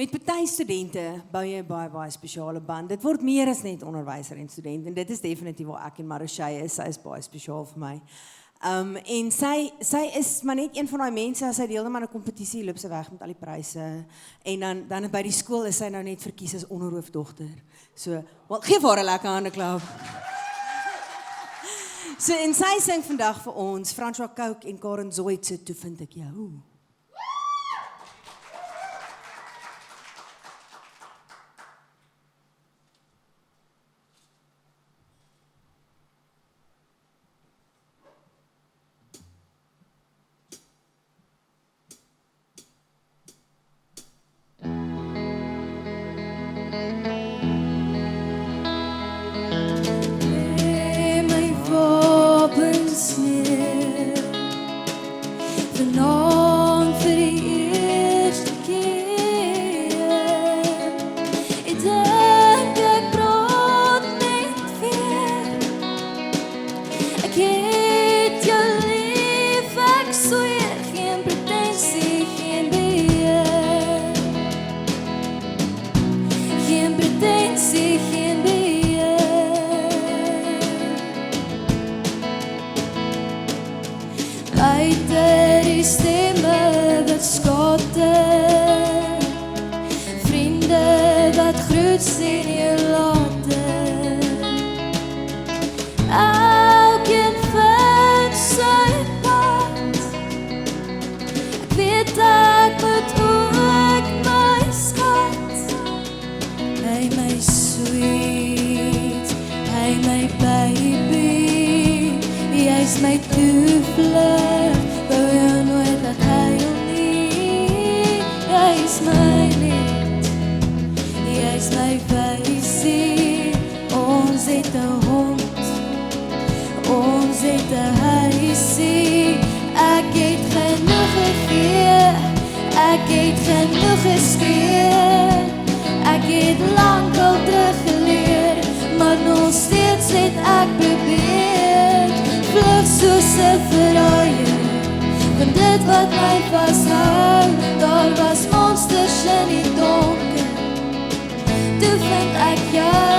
Met party studente bou jy 'n baie spesiale band. Dit word meer as net onderwyser en student en dit is definitief waar ek en Marushay is. Sy is baie spesiaal vir my. En sy is maar net een van daai mense, as sy deelneem aan 'n kompetisie, loop sy weg met al die pryse. En dan by die skool is sy nou net verkies as onderhoofdogter. So, wel, geef haar 'n lekker handeklap. So, en sy sing vandag vir ons, François Coke en Karen Zoid se Toe vind ek jou. Vanaand vir die eerste keer. Ek dink ek praat net weer. Ek het jou lief, ek sweer, geen pretensie, geen beheer. Geen pretensie, geen beheer. Buiten die stemme wat skater, vriende wat groet sien jou later. Elkeen vind sy pad. Ek weet ek moet ook my skat. Hy my sweet, hy my baby, jy's my toevlug, wou jou nooit laat huil nie. Jy's my lied, jy's my wysie, ons het 'n hond, ons het 'n huisie. Ek het genoeg gegee, ek het genoeg geskree, ek het lankal teruggeleer, maar nog steeds het ek probeer. Vlug soos 'n verraaier, van dit wat my vashou. Daar was monsters in die donker, toe vind ek jou.